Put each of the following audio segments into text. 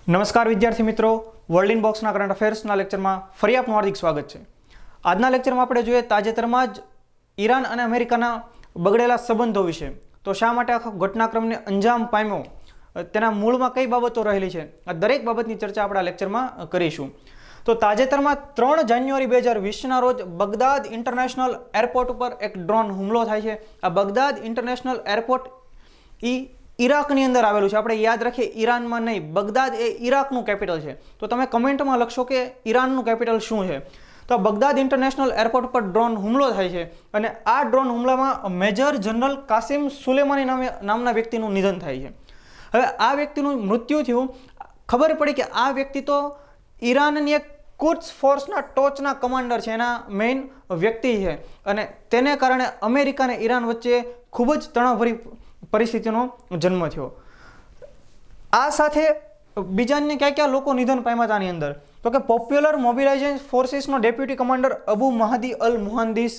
નમસ્કાર વિદ્યાર્થી મિત્રો, વર્લ્ડ ઇન બોક્સના કરંટ અફેર્સના લેક્ચરમાં ફરી આપનું હાર્દિક સ્વાગત છે. આજના લેક્ચરમાં આપણે જોઈએ તાજેતરમાં જ ઈરાન અને અમેરિકાના બગડેલા સંબંધો વિશે. તો શા માટે આખો ઘટનાક્રમને અંજામ પામ્યો, તેના મૂળમાં કઈ બાબતો રહેલી છે, આ દરેક બાબતની ચર્ચા આપણે આ લેક્ચરમાં કરીશું. તો તાજેતરમાં 3 જાન્યુઆરી 2020ના રોજ બગદાદ ઇન્ટરનેશનલ એરપોર્ટ ઉપર એક ડ્રોન હુમલો થાય છે. આ બગદાદ ઇન્ટરનેશનલ એરપોર્ટ ઈરાકની અંદર આવેલું છે. આપણે યાદ રાખીએ, ઈરાનમાં નહીં, બગદાદ એ ઈરાકનું કેપિટલ છે. તો તમે કમેન્ટમાં લખશો કે ઈરાનનું કેપિટલ શું છે. તો બગદાદ ઇન્ટરનેશનલ એરપોર્ટ પર ડ્રોન હુમલો થાય છે અને આ ડ્રોન હુમલામાં મેજર જનરલ કાસિમ સુલેમાની નામના વ્યક્તિનું નિધન થાય છે. હવે આ વ્યક્તિનું મૃત્યુ થયું, ખબર પડી કે આ વ્યક્તિ તો ઈરાનની એક કુદ્સ ફોર્સના ટોચના કમાન્ડર છે, એના મેઇન વ્યક્તિ છે અને તેને કારણે અમેરિકા અને ઈરાન વચ્ચે ખૂબ જ તણાવભરી પરિસ્થિતિનો જન્મ થયો. આ સાથે બીજાને ક્યાં લોકો નિધન પામ્યા હતા આની અંદર, તો કે પોપ્યુલર મોબિલાઇઝેશન ફોર્સિસનો deputy commander Abu Mahdi al Muhandis,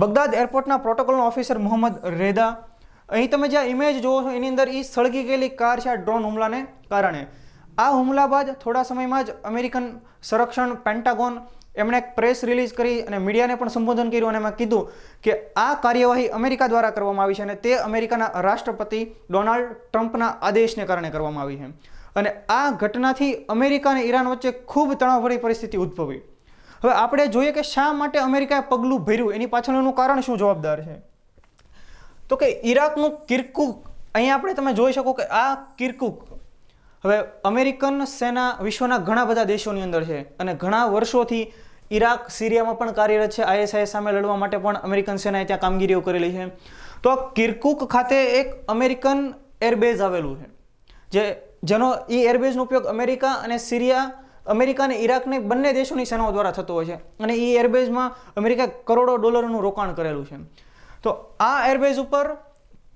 Baghdad એરપોર્ટના પ્રોટોકોલનો ઓફિસર મોહમ્મદ રેદા. અહીં તમે જે ઇમેજ જોવો છો એની અંદર એ સળગી ગયેલી કાર છે આ ડ્રોન હુમલાને કારણે. આ હુમલા બાદ થોડા સમયમાં જ અમેરિકન સંરક્ષણ પેન્ટાગોન એમણે એક પ્રેસ રિલીઝ કરી અને મીડિયાને પણ સંબોધન કર્યું અને એમાં કીધું કે આ કાર્યવાહી અમેરિકા દ્વારા કરવામાં આવી છે અને તે અમેરિકાના રાષ્ટ્રપતિ ડોનાલ્ડ ટ્રમ્પના આદેશને કારણે કરવામાં આવી છે. અને આ ઘટનાથી અમેરિકા અને ઈરાન વચ્ચે ખૂબ તણાવભરી પરિસ્થિતિ ઉદ્ભવી. હવે આપણે જોઈએ કે શા માટે અમેરિકાએ પગલું ભર્યું, એની પાછળનું કારણ શું જવાબદાર છે. તો કે ઈરાકનું કિર્કુક, અહીંયા આપણે તમે જોઈ શકો કે આ કિર્કુક, હવે અમેરિકન સેના વિશ્વના ઘણા બધા દેશોની અંદર છે અને ઘણા વર્ષોથી ઈરાક, સિરિયામાં પણ કાર્યરત છે. ISIS સામે લડવા માટે પણ અમેરિકન સેનાએ ત્યાં કામગીરીઓ કરેલી છે. તો કિર્કુક ખાતે એક અમેરિકન એરબેઝ આવેલું છે, જેનો એ એરબેઝનો ઉપયોગ અમેરિકા અને અમેરિકા અને ઈરાકની બંને દેશોની સેનાઓ દ્વારા થતો હોય છે અને એ એરબેઝમાં અમેરિકાએ કરોડો ડોલરનું રોકાણ કરેલું છે. તો આ એરબેઝ ઉપર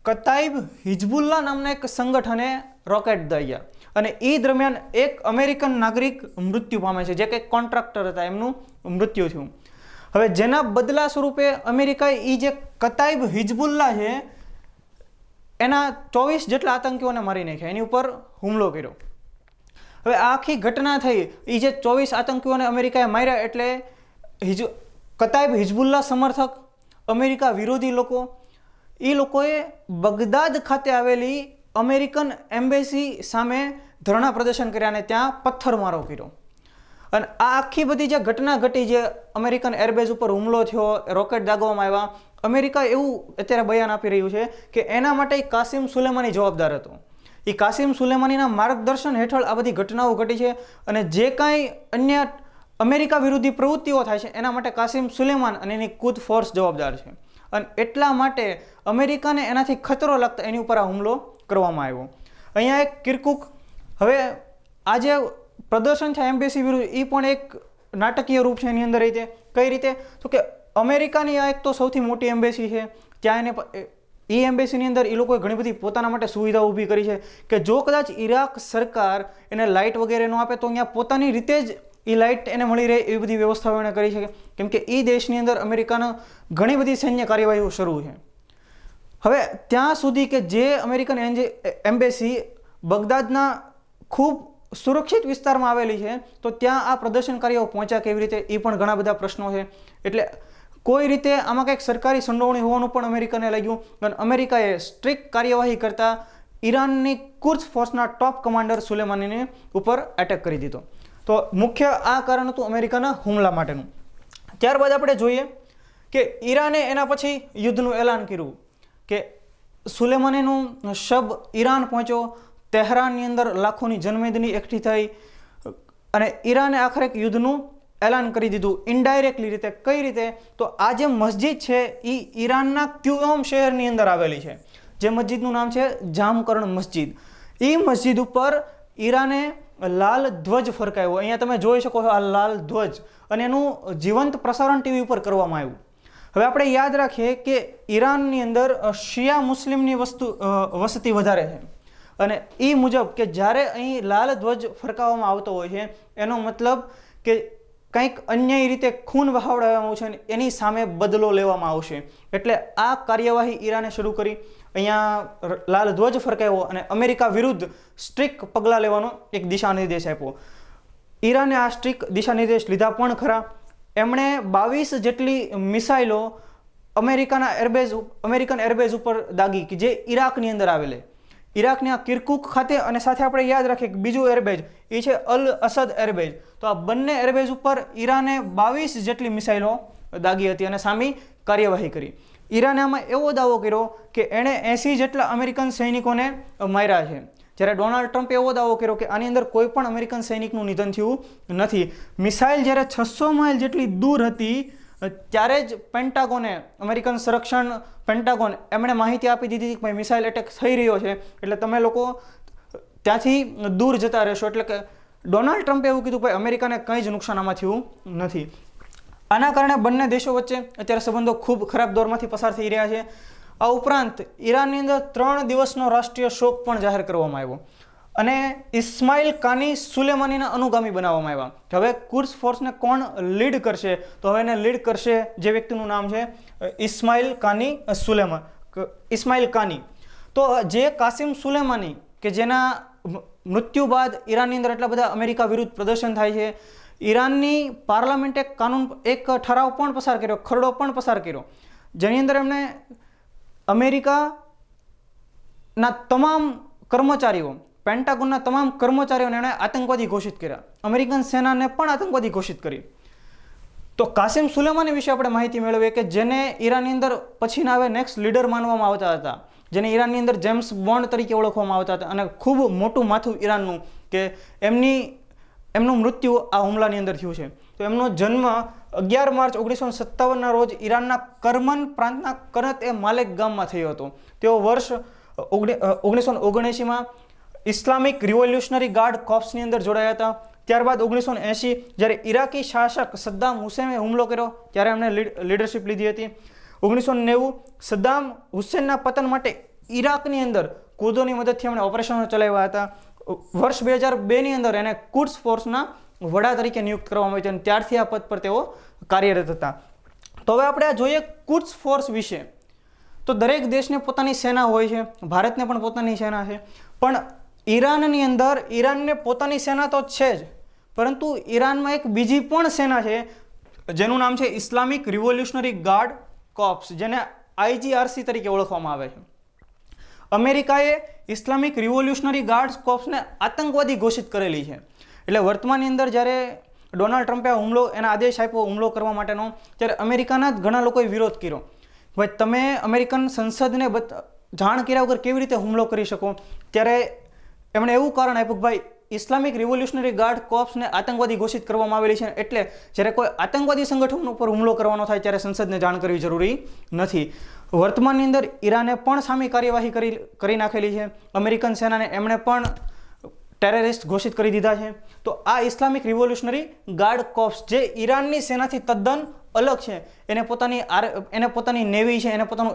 કતાઇબ હિઝબુલ્લા નામના એક સંગઠને રોકેટ દાગ્યા અને એ દરમિયાન એક અમેરિકન નાગરિક મૃત્યુ પામે છે, જે કંઈક કોન્ટ્રાક્ટર હતા, એમનું મૃત્યુ થયું. હવે જેના બદલા સ્વરૂપે અમેરિકાએ એ જે કતાઇબ હિઝબુલ્લા છે એના 24 જેટલા આતંકીઓને મારી નાખ્યા, એની ઉપર હુમલો કર્યો. હવે આખી ઘટના થઈ, એ જે 24 આતંકીઓને અમેરિકાએ માર્યા એટલે કતાઇબ હિઝબુલ્લા સમર્થક, અમેરિકા વિરોધી લોકો, એ લોકોએ બગદાદ ખાતે આવેલી અમેરિકન એમ્બેસી સામે ધરણા પ્રદર્શન કર્યા અને ત્યાં પથ્થરમારો કર્યો. અને આ આખી બધી જે ઘટના ઘટી, જે અમેરિકન એરબેઝ ઉપર હુમલો થયો, રોકેટ દાગવામાં આવ્યા, અમેરિકા એવું અત્યારે બયાન આપી રહ્યું છે કે એના માટે કાસિમ સુલેમાની જવાબદાર હતો. એ કાસિમ સુલેમાનીના માર્ગદર્શન હેઠળ આ બધી ઘટનાઓ ઘટી છે અને જે કાંઈ અન્ય અમેરિકા વિરોધી પ્રવૃત્તિઓ થાય છે એના માટે કાસિમ સુલેમાન અને એની કુદ ફોર્સ જવાબદાર છે. અને એટલા માટે અમેરિકાને એનાથી ખતરો લાગતા એની ઉપર આ હુમલો કરવામાં આવ્યો. અહીંયા એક કિર્કુક, હવે આ જે પ્રદર્શન છે એમ્બેસી વિરુદ્ધ, એ પણ એક નાટકીય રૂપ છે એની અંદર. રીતે કઈ રીતે, તો કે અમેરિકાની આ એક તો સૌથી મોટી એમ્બેસી છે, ત્યાં એ એમ્બેસીની અંદર એ લોકોએ ઘણી બધી પોતાના માટે સુવિધાઓ ઊભી કરી છે કે જો કદાચ ઈરાક સરકાર એને લાઇટ વગેરે ન આપે તો અહીંયા પોતાની રીતે જ એ લાઇટ એને મળી રહે એવી બધી વ્યવસ્થાઓ એને કરી છે, કેમ કે એ દેશની અંદર અમેરિકાનો ઘણી બધી સૈન્ય કાર્યવાહીઓ શરૂ છે. હવે ત્યાં સુધી કે જે અમેરિકન એમ્બેસી બગદાદના ખૂબ સુરક્ષિત વિસ્તારમાં આવેલી છે, તો ત્યાં આ પ્રદર્શનકારીઓ પહોંચ્યા કેવી રીતે, એ પણ ઘણા બધા પ્રશ્નો છે. એટલે કોઈ રીતે આમાં કંઈક સરકારી સંડોવણી હોવાનું પણ અમેરિકાને લાગ્યું અને અમેરિકાએ સ્ટ્રિક્ટ કાર્યવાહી કરતા ઈરાનની કુદ્સ ફોર્સના ટોપ કમાન્ડર સુલેમાનીને ઉપર એટેક કરી દીધો. તો મુખ્ય આ કારણ હતું અમેરિકાના હુમલા માટેનું. ત્યારબાદ આપણે જોઈએ કે ઈરાને એના પછી યુદ્ધનું એલાન કર્યું કે સુલેમાનીનું શબ ઈરાન પહોંચ્યો. તેહરાનની અંદર લાખોની જનમેદની એકઠી થઈ અને ઈરાને આખરે એક યુદ્ધનું એલાન કરી દીધું ઇનડાયરેક્ટલી રીતે. કઈ રીતે, તો આ જે મસ્જિદ છે એ ઈરાનના ક્યુઓમ શહેરની અંદર આવેલી છે, જે મસ્જિદનું નામ છે જામકર્ણ મસ્જિદ. એ મસ્જિદ ઉપર ઈરાને લાલ ધ્વજ ફરકાવ્યો. અહીંયા તમે જોઈ શકો છો આ લાલ ધ્વજ, અને એનું જીવંત પ્રસારણ ટીવી ઉપર કરવામાં આવ્યું. હવે આપણે યાદ રાખીએ કે ઈરાનની અંદર શિયા મુસ્લિમની વસતી વધારે છે અને એ મુજબ કે જ્યારે અહીં લાલ ધ્વજ ફરકાવવામાં આવતો હોય છે એનો મતલબ કે કંઈક અન્યાયી રીતે ખૂન વહાવડાવવામાં આવશે અને એની સામે બદલો લેવામાં આવશે. એટલે આ કાર્યવાહી ઈરાને શરૂ કરી અહીંયા લાલ ધ્વજ ફરકાવ્યો અને અમેરિકા વિરુદ્ધ સ્ટ્રિક્ટ પગલાં લેવાનો એક દિશા નિર્દેશ આપ્યો. ઈરાને આ સ્ટ્રિક્ટ દિશા નિર્દેશ લીધા પણ ખરા. એમણે 22 જેટલી મિસાઇલો અમેરિકન એરબેઝ ઉપર દાગી કે જે ઈરાકની અંદર આવેલી. ઈરાકના કિર્કુક ખાતે, અને સાથે આપણે યાદ રાખીએ કે બીજું એરબેઝ એ છે અલ અસદ એરબેઝ. તો આ બંને એરબેઝ ઉપર ઈરાને 22 જેટલી મિસાઇલો દાગી હતી અને સામી કાર્યવાહી કરી. ઈરાને આમાં એવો દાવો કર્યો કે એણે 80 જેટલા અમેરિકન સૈનિકોને માર્યા છે, જ્યારે ડોનાલ્ડ ટ્રમ્પે એવો દાવો કર્યો કે આની અંદર કોઈ પણ અમેરિકન સૈનિકનું નિધન થયું નથી. મિસાઇલ જ્યારે 600 માઇલ જેટલી દૂર હતી ત્યારે જ પેન્ટાગોને, અમેરિકન સંરક્ષણ પેન્ટાગોન, એમણે માહિતી આપી દીધી કે ભાઈ મિસાઇલ એટેક થઈ રહ્યો છે, એટલે તમે લોકો ત્યાંથી દૂર જતા રહેશો. એટલે કે ડોનાલ્ડ ટ્રમ્પે એવું કીધું કે ભાઈ અમેરિકાને કંઈ જ નુકસાન આમાં થયું નથી. આના કારણે બંને દેશો વચ્ચે અત્યારે સંબંધો ખૂબ ખરાબ દોરમાંથી પસાર થઈ રહ્યા છે. આ ઉપરાંત ઈરાનની અંદર 3 દિવસનો રાષ્ટ્રીય શોક પણ જાહેર કરવામાં આવ્યો અને ઇસ્માઇલ કાની સુલેમાનીના અનુગામી બનાવવામાં આવ્યા. હવે કુર્સ ફોર્સને કોણ લીડ કરશે? તો હવે એને લીડ કરશે જે વ્યક્તિનું નામ છે ઇસ્માઇલ કાની. તો જે કાસિમ સુલેમાની કે જેના મૃત્યુ બાદ ઈરાનની અંદર એટલા બધા અમેરિકા વિરુદ્ધ પ્રદર્શન થાય છે, ઈરાનની પાર્લામેન્ટે એક ઠરાવ પણ પસાર કર્યો, ખરડો પણ પસાર કર્યો, જેની અંદર એમણે અમેરિકાના તમામ કર્મચારીઓ, પેન્ટાગોનના તમામ કર્મચારીઓને એણે આતંકવાદી ઘોષિત કર્યા. અમેરિકન સેનાને પણ આતંકવાદી ઘોષિત કરી. તો કાસિમ સુલેમાની વિશે આપણે માહિતી મેળવીએ કે જેને ઈરાનની અંદર પછીના હવે નેક્સ્ટ લીડર માનવામાં આવતા હતા, જેને ઈરાનની અંદર જેમ્સ બોન્ડ તરીકે ઓળખવામાં આવતા હતા, અને ખૂબ મોટું માથું ઈરાનનું, કે એમનું મૃત્યુ આ હુમલાની અંદર થયું છે. તો એમનો જન્મ 11 માર્ચ 1957ના રોજ ઈરાનના કરમન પ્રાંતના કરત એ માલેક ગામમાં થયો હતો. તેઓ વર્ષ 1979માં ઇસ્લામિક રિવોલ્યુશનરી ગાર્ડ કોર્પ્સની અંદર જોડાયા હતા. ત્યારબાદ 1980 જ્યારે ઈરાકી શાસક સદ્દામ હુસેને હુમલો કર્યો ત્યારે એમણે લીડરશિપ લીધી હતી. 1990 સદ્દામ હુસેનના પતન માટે ઈરાકની અંદર કુર્દોની મદદથી એમણે ઓપરેશનો ચલાવ્યા હતા. વર્ષ 2002ની અંદર એને કુર્સ ફોર્સના વડા તરીકે નિયુક્ત કરવામાં આવી હતી અને ત્યારથી આ પદ પર તેઓ કાર્યરત હતા. તો હવે આપણે આ જોઈએ કુર્સ ફોર્સ વિશે. તો દરેક દેશને પોતાની સેના હોય છે, ભારતને પણ પોતાની સેના છે, પણ ઈરાનની અંદર ઈરાનને પોતાની સેના તો છે જ, પરંતુ ઈરાનમાં એક બીજી પણ સેના છે જેનું નામ છે ઇસ્લામિક રિવોલ્યુશનરી ગાર્ડ કોર્પ્સ, જેને IGRC તરીકે ઓળખવામાં આવે છે. અમેરિકાએ ઇસ્લામિક રિવોલ્યુશનરી ગાર્ડ કોર્પ્સને આતંકવાદી ઘોષિત કરેલી છે. એટલે વર્તમાનની અંદર જ્યારે ડોનાલ્ડ ટ્રમ્પે એના આદેશ આપ્યો હુમલો કરવા માટેનો, ત્યારે અમેરિકાના જ ઘણા લોકોએ વિરોધ કર્યો. ભાઈ તમે અમેરિકન સંસદને જાણ કર્યા વગર કેવી રીતે હુમલો કરી શકો? ત્યારે એમણે એવું કારણ આપ્યું કે ભાઈ ઇસ્લામિક રિવોલ્યુશનરી ગાર્ડ કોર્પ્સને આતંકવાદી ઘોષિત કરવામાં આવેલી છે, એટલે જ્યારે કોઈ આતંકવાદી સંગઠન ઉપર હુમલો કરવાનો થાય ત્યારે સંસદને જાણ કરવી જરૂરી નથી. વર્તમાનની અંદર ઈરાને પણ સામી કાર્યવાહી કરી નાખેલી છે. અમેરિકન સેનાને એમણે પણ ટેરરિસ્ટ ઘોષિત કરી દીધા છે. તો આ ઇસ્લામિક રિવોલ્યુશનરી ગાર્ડ કોર્પ્સ જે ઈરાનની સેનાથી તદ્દન અલગ છે, એને પોતાની નેવી છે, એને પોતાનું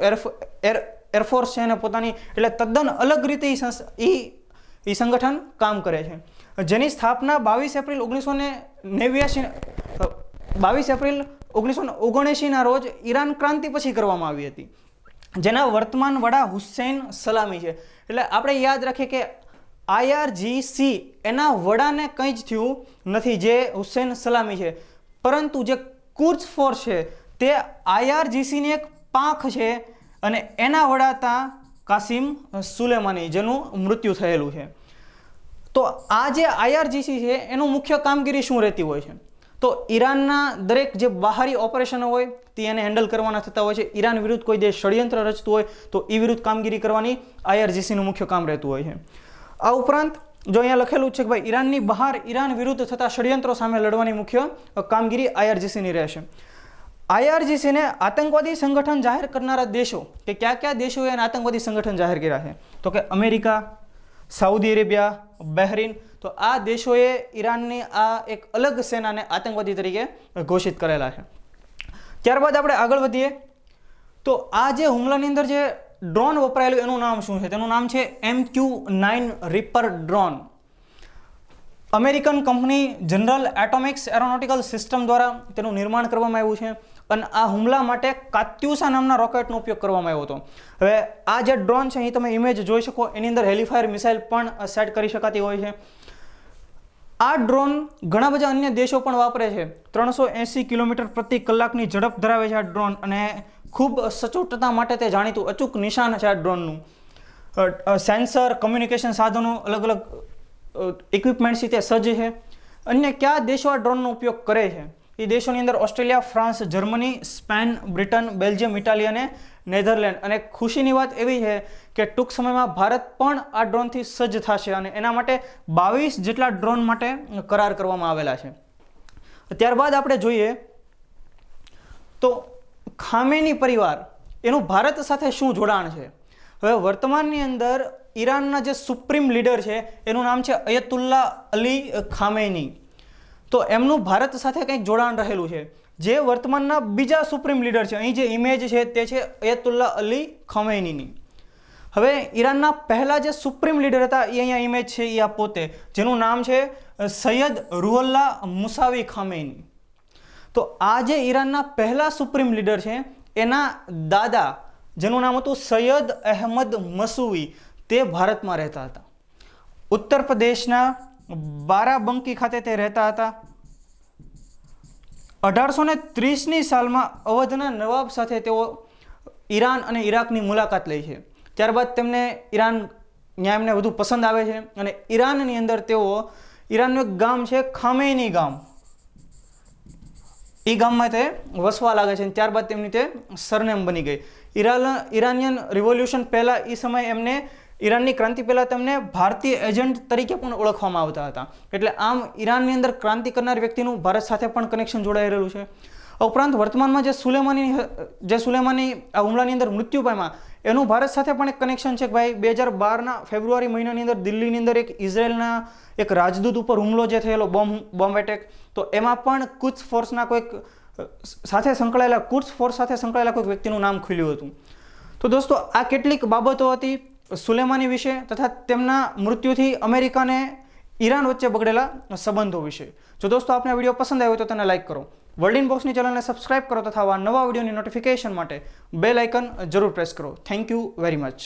એરફોર્સ છે, એને પોતાની, એટલે તદ્દન અલગ રીતે એ સંગઠન કામ કરે છે, જેની સ્થાપના 22 એપ્રિલ 1979ના રોજ ઈરાન ક્રાંતિ પછી કરવામાં આવી હતી, જેના વર્તમાન વડા હુસૈન સલામી છે. એટલે આપણે યાદ રાખીએ કે IRGC એના વડાને કંઈ જ થયું નથી, જે હુસૈન સલામી છે, પરંતુ જે કુર્સ ફોર્સ છે તે IRGCની એક પાંખ છે અને એના વડા હતા કાસિમ સુલેમાની, જેનું મૃત્યુ થયેલું છે. તો આ જે IRGC છે એનું મુખ્ય કામગીરી શું રહેતી હોય છે? તો ઈરાનના દરેક જે બહારી ઓપરેશનો હોય તે એને હેન્ડલ કરવાના થતા હોય છે. ઈરાન વિરુદ્ધ કોઈ દેશ ષડયંત્ર રચતું હોય તો એ વિરુદ્ધ કામગીરી કરવાની IRGCનું મુખ્ય કામ રહેતું હોય છે. આ ઉપરાંત જો અહીંયા લખેલું છે કે ભાઈ ઈરાનની બહાર ઈરાન વિરુદ્ધ થતા ષડયંત્રો સામે લડવાની મુખ્ય કામગીરી IRGCની રહેશે. IRGCને આતંકવાદી સંગઠન જાહેર કરનારા દેશો, કે કયા કયા દેશોએ એને આતંકવાદી સંગઠન જાહેર કર્યા છે? તો કે અમેરિકા, સાઉદી અરેબિયા, બહેરીન. તો આ દેશોએ ઈરાનની આ એક અલગ સેનાને આતંકવાદી તરીકે ઘોષિત કરેલા છે. ત્યારબાદ આપણે આગળ વધીએ. તો આ જે હુમલાની અંદર જે ડ્રોન વપરાયેલું એનું નામ શું છે? તેનું નામ છે MQ-9 reaper drone. American company General Atomics aeronautical system દ્વારા તેનું નિર્માણ કરવામાં આવ્યું છે અને આ હુમલા માટે કાત્યુસા નામના રોકેટનો ઉપયોગ કરવામાં આવ્યો હતો. હવે આ જે ડ્રોન છે અહીં તમે ઇમેજ જોઈ શકો, એની અંદર હેલિફાયર મિસાઇલ પણ સેટ કરી શકાતી હોય છે. આ ડ્રોન ઘણા બધા અન્ય દેશો પણ વાપરે છે. 380 કિલોમીટર પ્રતિ કલાકની ઝડપ ધરાવે છે આ ડ્રોન અને ખૂબ સચોટતા માટે તે જાણીતું અચૂક નિશાન છે આ ડ્રોનનું. સેન્સર, કમ્યુનિકેશન સાધનો, અલગ અલગ ઇક્વિપમેન્ટ્સથી તે સજ્જ છે. અન્ય કયા દેશો આ ડ્રોનનો ઉપયોગ કરે છે? એ દેશોની અંદર Australia, France, Germany, Spain, Britain, Belgium, Italy અને નેધરલેન્ડ. અને ખુશીની વાત એવી છે કે ટૂંક સમયમાં ભારત પણ આ ડ્રોનથી સજ્જ થશે અને એના માટે 22 જેટલા ડ્રોન માટે કરાર કરવામાં આવેલા છે. ત્યારબાદ આપણે જોઈએ તો ખામેની પરિવાર એનું ભારત સાથે શું જોડાણ છે. હવે વર્તમાનની અંદર ઈરાનના જે સુપ્રીમ લીડર છે એનું નામ છે અયતુલ્લા અલી ખામેની. તો એમનું ભારત સાથે કંઈક જોડાણ રહેલું છે, જે વર્તમાનના બીજા સુપ્રીમ લીડર છે. અહીં જે ઇમેજ છે તે છે અયતુલ્લા અલી ખામેનીની. હવે ઈરાનના પહેલા જે સુપ્રીમ લીડર હતા એ અહીંયા ઇમેજ છે, એ આ પોતે, જેનું નામ છે સૈયદ રૂહુલ્લા મુસાવી ખામેની. તો આ જે ઈરાનના પહેલા સુપ્રીમ લીડર છે એના દાદા, જેનું નામ હતું સૈયદ અહેમદ મસૂવી, તે ભારતમાં રહેતા હતા. ઉત્તર પ્રદેશના બારાબંકી ખાતે તે રહેતા હતા. 1830ની સાલમાં અવધના નવાબ સાથે તેઓ ઈરાન અને ઈરાકની મુલાકાત લે છે. ત્યારબાદ તેમને ઈરાન ત્યાં એમને વધુ પસંદ આવે છે અને ઈરાનની અંદર તેઓ ઈરાનનું એક ગામ છે ખામેની ગામ, એ ગામમાં તે વસવા લાગે છે. ત્યારબાદ તેમની તે સરનેમ બની ગઈ. ઈરાનિયન રિવોલ્યુશન પહેલાં એ સમયે એમને ઈરાનની ક્રાંતિ પહેલાં તેમને ભારતીય એજન્ટ તરીકે પણ ઓળખવામાં આવતા હતા. એટલે આમ ઈરાનની અંદર ક્રાંતિ કરનાર વ્યક્તિનું ભારત સાથે પણ કનેક્શન જોડાઈ રહેલું છે. ઉપરાંત વર્તમાનમાં જે સુલેમાની આ હુમલાની અંદર મૃત્યુ પામ્યા એનું ભારત સાથે પણ એક કનેક્શન છે કે ભાઈ 2012ના ફેબ્રુઆરી મહિનાની અંદર દિલ્હીની અંદર એક ઇઝરાયલના એક રાજદૂત ઉપર હુમલો જે થયેલો બોમ્બ એટેક, તો એમાં પણ કુદ્સ ફોર્સના કોઈક સાથે સંકળાયેલા કોઈક વ્યક્તિનું નામ ખુલ્યું હતું. તો દોસ્તો આ કેટલીક બાબતો હતી સુલેમાની વિશે તથા તેમના મૃત્યુથી અમેરિકા અને ઈરાન વચ્ચે બગડેલા સંબંધો વિશે. જો દોસ્તો આપને વિડીયો પસંદ આવ્યો તો તેને લાઇક કરો, વર્લ્ડ ઇન બોક્સની ચેનલને સબસ્ક્રાઇબ કરો તથા આવા નવા વિડીયોની નોટિફિકેશન માટે બેલ આઇકન જરૂર પ્રેસ કરો. Thank you very much.